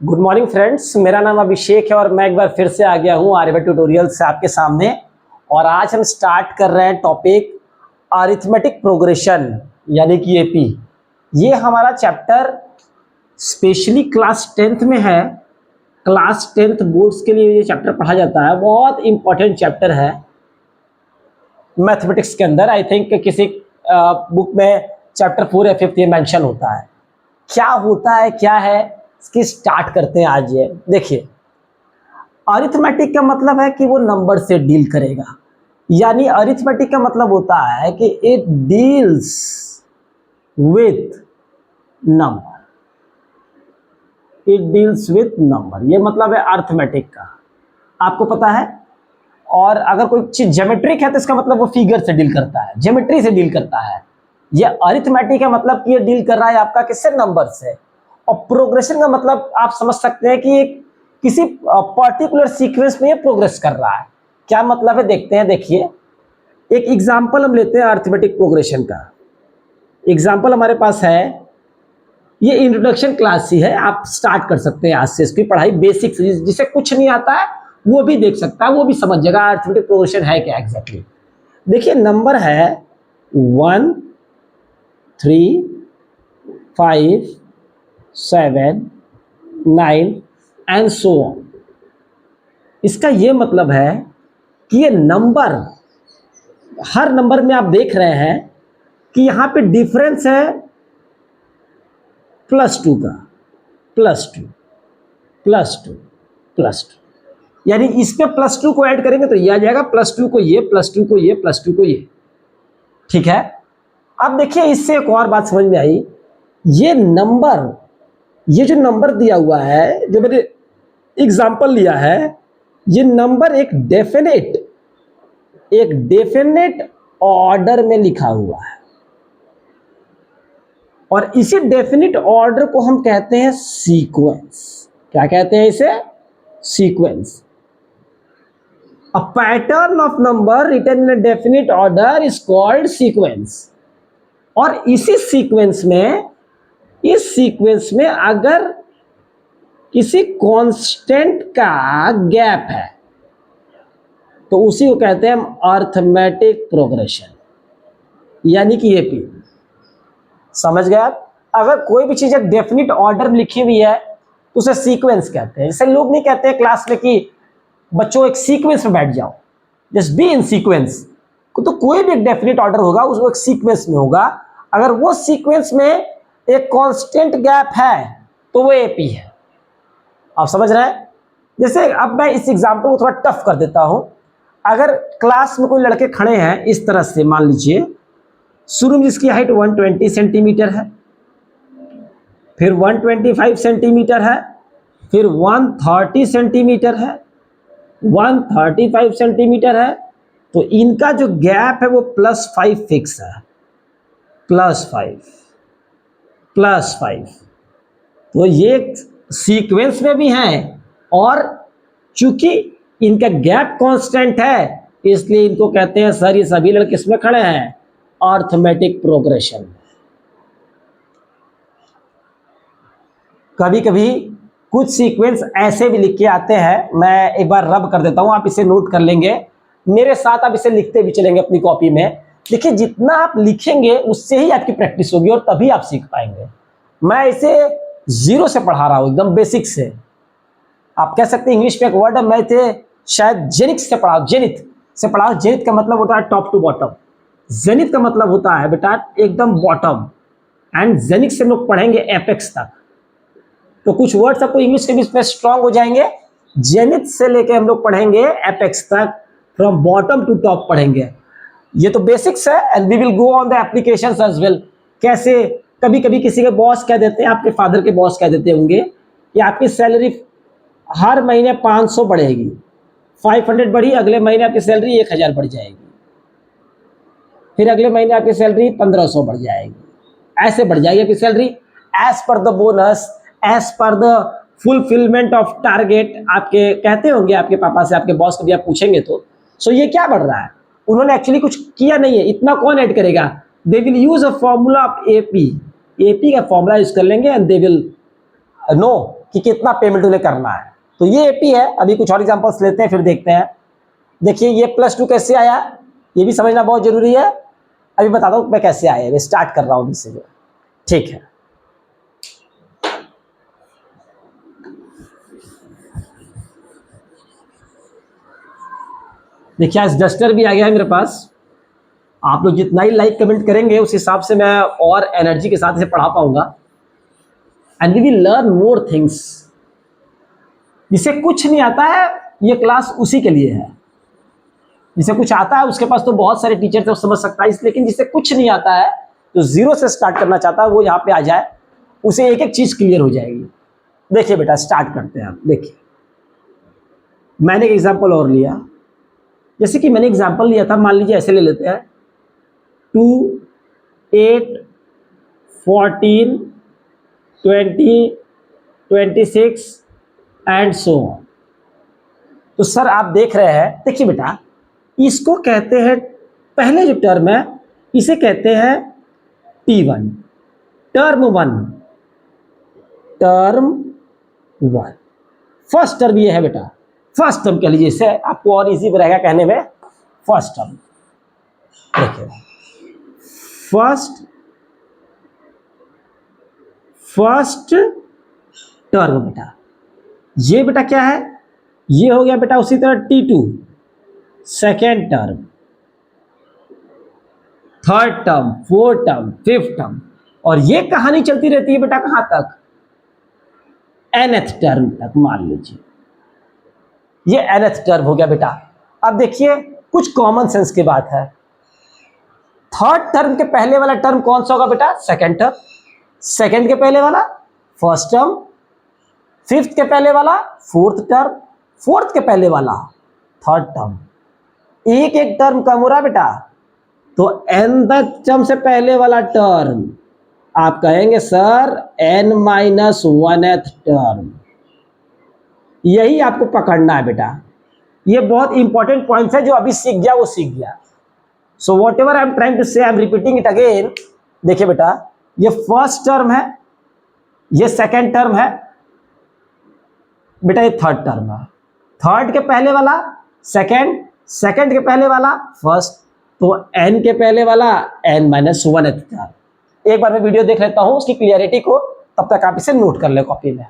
Good morning friends, मेरा नाम अभिषेक है और मैं एक बार फिर से आ गया हूँ आर्यभट्ट ट्यूटोरियल से आपके सामने। और आज हम स्टार्ट कर रहे हैं टॉपिक अरिथमेटिक प्रोग्रेशन यानी कि एपी। ये हमारा चैप्टर स्पेशली क्लास 10th में है। क्लास 10th बोर्ड्स के लिए ये चैप्टर पढ़ा जाता है। बहुत इंपॉर्टेंट चैप्टर है मैथमेटिक्स के अंदर। आई थिंक किसी बुक में चैप्टर 4 या 5 ये मेंशन होता है। क्या होता है, क्या है, इसकी स्टार्ट करते हैं आज। ये देखिए, अरिथमेटिक का मतलब है कि वो नंबर से डील करेगा। यानी अरिथमेटिक का मतलब होता है कि it deals with number. It deals with number, ये मतलब है अरिथमेटिक का, आपको पता है। और अगर कोई चीज ज्योमेट्रिक है तो इसका मतलब वो फिगर से डील करता है, ज्योमेट्री से डील करता है। ये अरिथमेटिक है मतलब कि ये डील कर रहा है आपका किससे, नंबर से। और प्रोग्रेशन का मतलब आप समझ सकते हैं कि किसी पर्टिकुलर सीक्वेंस में ये प्रोग्रेस कर रहा है। क्या मतलब है, देखते हैं। देखिए, एक एग्जांपल हम लेते हैं अरिथमेटिक प्रोग्रेशन का। एग्जांपल हमारे पास है, ये इंट्रोडक्शन क्लास ही है, आप स्टार्ट कर सकते हैं आज से इसकी पढ़ाई। बेसिक्स जिसे कुछ नहीं आता है वो भी देख सकता है, वो भी समझ जाएगा अरिथमेटिक प्रोग्रेशन है क्या एग्जैक्टली। देखिए, नंबर है 1 3 5 7 9 एंड सो ऑन। इसका ये मतलब है कि ये नंबर, हर नंबर में आप देख रहे हैं कि यहां पे डिफरेंस है +2 का, +2 +2 +2। यानी इस पे +2 को ऐड करेंगे तो ये आ जाएगा, +2 को ये, +2 को ये, +2 को ये। ठीक है। अब देखिए, इससे एक और बात समझ में आई। ये नंबर, ये जो नंबर दिया हुआ है, जो मैंने एग्जांपल लिया है, ये नंबर एक डेफिनेट ऑर्डर में लिखा हुआ है। और इसी डेफिनेट ऑर्डर को हम कहते हैं सीक्वेंस। क्या कहते हैं इसे? Sequence. A pattern of number written in a definite order is called sequence. और इसी सीक्वेंस में, इस सीक्वेंस में अगर किसी कांस्टेंट का गैप है तो उसी को कहते हैं हम अरिथमेटिक प्रोग्रेशन, यानी कि एपी। समझ गए आप? अगर कोई भी चीज एक डेफिनेट ऑर्डर में लिखी हुई है तो उसे सीक्वेंस कहते हैं। जैसे लोग नहीं कहते हैं क्लास में कि बच्चों एक सीक्वेंस में बैठ जाओ, जस्ट बी इन सीक्वेंस। तो कोई भी एक डेफिनेट ऑर्डर होगा, उसको एक सीक्वेंस में होगा। अगर वो सीक्वेंस में एक कांस्टेंट गैप है तो वो एपी है। आप समझ रहे हैं? जैसे अब मैं इस एग्जांपल को थोड़ा टफ कर देता हूं। अगर क्लास में कोई लड़के खड़े हैं इस तरह से, मान लीजिए शुरू में जिसकी हाइट 120 सेंटीमीटर है, फिर 125 सेंटीमीटर है, फिर 130 सेंटीमीटर है, 135 सेंटीमीटर है, तो इनका जो गैप है वो +5 फिक्स है। +5 तो ये सीक्वेंस में भी हैं, और चूंकि इनका गैप कांस्टेंट है इसलिए इनको कहते हैं सर ये सभी लड़के इसमें खड़े हैं अरिथमेटिक प्रोग्रेशन। कभी कभी कुछ सीक्वेंस ऐसे भी लिख के आते हैं, मैं एक बार रब कर देता हूं, आप इसे नोट कर लेंगे मेरे साथ, आप इसे लिखते भी चलेंगे अपनी कॉपी में। देखिए, जितना आप लिखेंगे उससे ही आपकी प्रैक्टिस होगी और तभी आप सीख पाएंगे। मैं इसे 0 से पढ़ा रहा हूं, एकदम बेसिक से। आप कह सकते हैं इंग्लिश में एक वर्ड है, मैं इसे शायद जेनिक्स से पढ़ा, जेनिथ से पढ़ा। जेनिथ का मतलब होता है टॉप टू बॉटम। जेनिथ का मतलब होता है बेटा एकदम बॉटम, एंड जेनिथ से हम लोग पढ़ेंगे एपेक्स तक। तो कुछ वर्ड्स आपको इंग्लिश के भी इसमें स्ट्रांग हो जाएंगे। जेनिथ से लेके हम लोग पढ़ेंगे एपेक्स तक, फ्रॉम बॉटम टू टॉप पढ़ेंगे। ये तो बेसिक्स है, and we will go on the applications as well. कैसे कभी कभी किसी के बॉस कह देते हैं, आपके फादर के बॉस कह देते होंगे कि आपकी सैलरी हर महीने 500 बढ़ेगी, 500 बढ़ी, अगले महीने आपकी सैलरी 1000 बढ़ जाएगी, फिर अगले महीने आपकी सैलरी 1500 बढ़ जाएगी, ऐसे बढ़ जाएगी आपकी salary as per the bonus, as per the fulfilment of target. आपके कहते होंगे आपके पापा से, आपके बॉस को भी आप पूछेंगे तो सो ये क्या बढ़ रहा है? उन्होंने एक्चुअली कुछ किया नहीं है, इतना कौन ऐड करेगा? They will use a formula of AP. AP का फॉर्मूला यूज कर लेंगे एंड दे विल नो कि कितना पेमेंट उन्हें करना है। तो ये एपी है। अभी कुछ और एग्जांपल्स लेते हैं फिर देखते हैं। देखिए ये +2 कैसे आया, ये भी समझना बहुत जरूरी है। अभी बता दो मैं कैसे आया, मैं स्टार्ट कर रहा हूं इससे। ठीक है, देखिए आज डस्टर भी आ गया है मेरे पास। आप लोग जितना ही लाइक कमेंट करेंगे उस हिसाब से मैं और एनर्जी के साथ इसे पढ़ा पाऊंगा। And we will learn more things. जिसे कुछ नहीं आता है ये क्लास उसी के लिए है। जिसे कुछ आता है उसके पास तो बहुत सारे टीचर थे, समझ सकता है। लेकिन जिसे कुछ नहीं आता है तो जीरो से स्टार्ट करना चाहता है वो यहाँ पे आ जाए, उसे एक एक चीज क्लियर हो जाएगी। देखिए बेटा स्टार्ट करते हैं। आप देखिए मैंने एक एग्जाम्पल और लिया। जैसे कि मैंने एग्जाम्पल लिया था, मान लीजिए ऐसे ले लेते हैं 2, 8, 14, 20, 26 एंड सो ऑन। तो सर आप देख रहे हैं, देखिए बेटा इसको कहते हैं, पहले जो टर्म है इसे कहते हैं T1, term 1, term 1। First term ये है बेटा, फर्स्ट टर्म कह लीजिए, इसे आपको और इजी रहेगा कहने में। फर्स्ट टर्म देखिए, फर्स्ट टर्म बेटा, ये बेटा क्या है, ये हो गया बेटा उसी तरह T2 second term, third term, fourth term, fifth term, और ये कहानी चलती रहती है बेटा कहां तक, nth टर्म तक मान लीजिए। ये nth टर्म हो गया बेटा। अब देखिए कुछ कॉमन सेंस की बात है। थर्ड टर्म के पहले वाला टर्म कौन सा होगा बेटा, सेकेंड टर्म। सेकेंड के पहले वाला फर्स्ट टर्म, फिफ्थ के पहले वाला फोर्थ टर्म, फोर्थ के पहले वाला थर्ड टर्म। एक एक टर्म कम हो रहा बेटा, तो nth टर्म से पहले वाला टर्म आप कहेंगे सर n-1th टर्म। यही आपको पकड़ना है बेटा। ये बहुत इंपॉर्टेंट पॉइंट है, जो अभी सीख गया वो सीख गया। So whatever I am trying to say, I am repeating it again. देखिए बेटा ये फर्स्ट टर्म है, ये सेकेंड टर्म है बेटा, ये थर्ड टर्म है। थर्ड के पहले वाला सेकेंड, सेकेंड के पहले वाला फर्स्ट, तो n के पहले वाला n-1th टर्म। एक बार मैं वीडियो देख लेता हूं उसकी क्लियरिटी को, तब तक आप इसे नोट कर ले कॉपी में।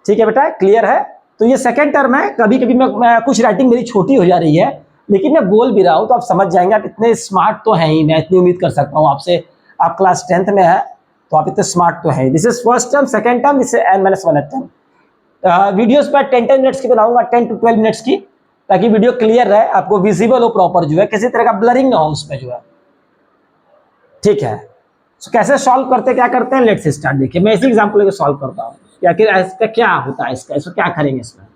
ठीक है बेटा, क्लियर है। तो ये सेकेंड टर्म है। कभी कभी मैं कुछ राइटिंग मेरी छोटी हो जा रही है, लेकिन मैं बोल भी रहा हूं तो आप समझ जाएंगे। आप इतने स्मार्ट तो हैं ही, मैं इतनी उम्मीद कर सकता हूं आपसे। आप क्लास 10th में है तो आप इतने स्मार्ट तो हैं। This is first term, second term, this is n-1th term. Videos पर 10 मिनट्स की बनाऊंगा, 10 to 12 मिनट्स की, ताकि वीडियो क्लियर रहे, आपको विजिबल हो प्रॉपर, जो है किसी तरह का ब्लरिंग ना हो उसमें जो है। ठीक है, तो कैसे सॉल्व करते, क्या करते हैं, लेट्स स्टार्ट। देखिए मैं इसी एग्जांपल लेकर सॉल्व करता हूं। या कि इसका क्या होता है, इसको क्या करेंगे इसमें।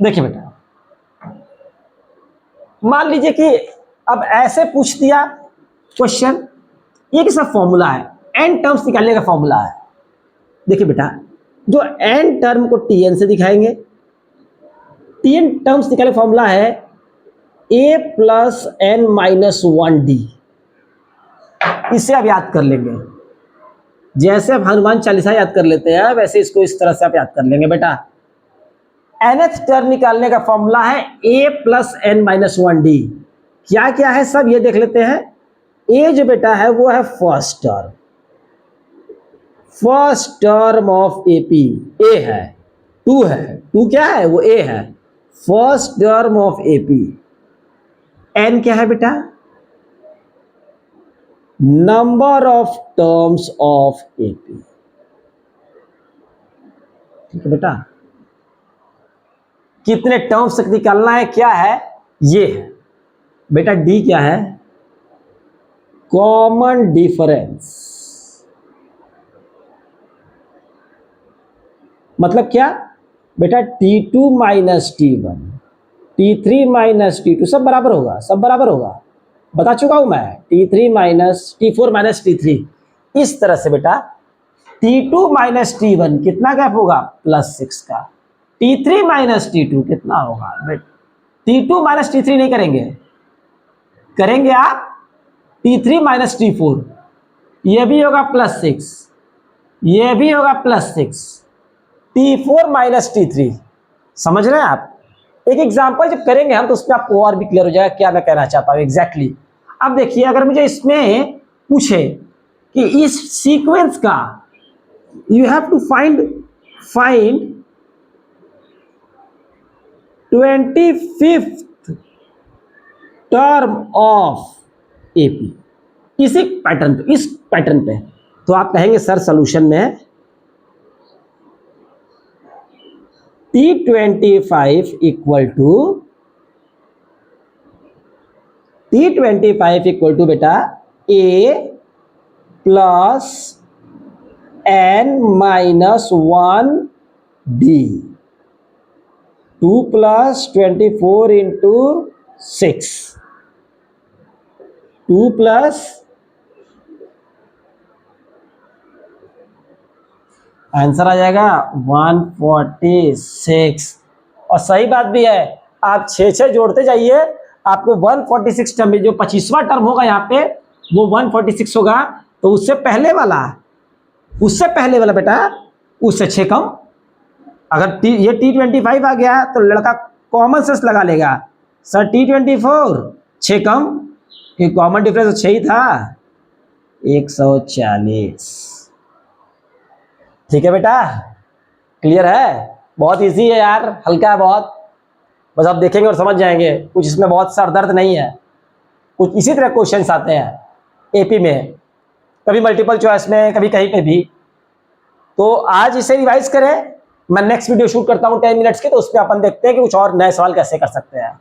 देखिए बेटा मान लीजिए कि अब ऐसे पूछ दिया क्वेश्चन, ये किसका फॉर्मूला है, n टर्म्स निकालने का फॉर्मूला है। देखिए बेटा जो n टर्म को tn से दिखाएंगे, tn टर्म्स निकालने का फॉर्मूला है a + n-1d। इसे आप याद कर लेंगे, जैसे आप हनुमान चालीसा याद कर लेते हैं वैसे इसको इस तरह से आप याद कर लेंगे बेटा। nth टर्म निकालने का फॉर्मूला है a + n-1d। क्या क्या है सब ये देख लेते हैं। a जो बेटा है वो है first term, first term of AP a है, 2 है, 2 क्या है वो a है, first term of AP। n क्या है बेटा, number of terms of AP। ठीक है बेटा, कितने टर्म्स तक निकालना है, क्या है ये है बेटा। D क्या है, कॉमन डिफरेंस। मतलब क्या बेटा, T2 - T1, T3 - T2 सब बराबर होगा, सब बराबर होगा, बता चुका हूं मैं। T4 - T3 इस तरह से बेटा। T2 - T1 कितना गैप होगा, +6 का। T3 माइनस T2 कितना होगा? T2 माइनस T3 नहीं करेंगे, करेंगे आप T3 माइनस T4, ये भी होगा +6, ये भी होगा +6, T4 माइनस T3। समझ रहे हैं आप? एक एग्जांपल जब करेंगे हम तो उसमें आपको और भी क्लियर हो जाएगा क्या मैं कहना चाहता हूं एग्जैक्टली। अब देखिए, अगर मुझे इसमें पूछे कि इस सीक्वेंस का you have to find 25th term of AP, इसी पैटर्न पे, इस पैटर्न पे, तो आप कहेंगे सर सॉल्यूशन में T25 इक्वल टू बेटा A plus N minus 1D, 2 plus 24 into 6, 2 plus answer आ जाएगा 146। और सही बात भी है, आप 6 जोड़ते जाइए, आपको 146 टर्म, जो 25वां टर्म होगा यहाँ पे वो 146 होगा। तो उससे पहले वाला बेटा, उससे 6 कम। अगर ये T25 आ गया तो लड़का कॉमन सेंस लगा लेगा, सर T24 6 कम, कि कॉमन डिफरेंस 6 ही था, 140। ठीक है बेटा, क्लियर है? बहुत इजी है यार, हल्का है बहुत, बस आप देखेंगे और समझ जाएंगे, कुछ इसमें बहुत सर दर्द नहीं है। कुछ इसी तरह क्वेश्चंस आते हैं एपी में, कभी मल्टीपल चॉइस में, कभी कहीं पे भी। तो आज इसे रिवाइज करें, मैं नेक्स्ट वीडियो शूट करता हूं 10 मिनट्स की, तो उसमें अपन देखते हैं कि कुछ और नए सवाल कैसे कर सकते हैं।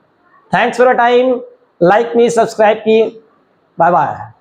Thanks for your time, like me, subscribe की, बाय बाय।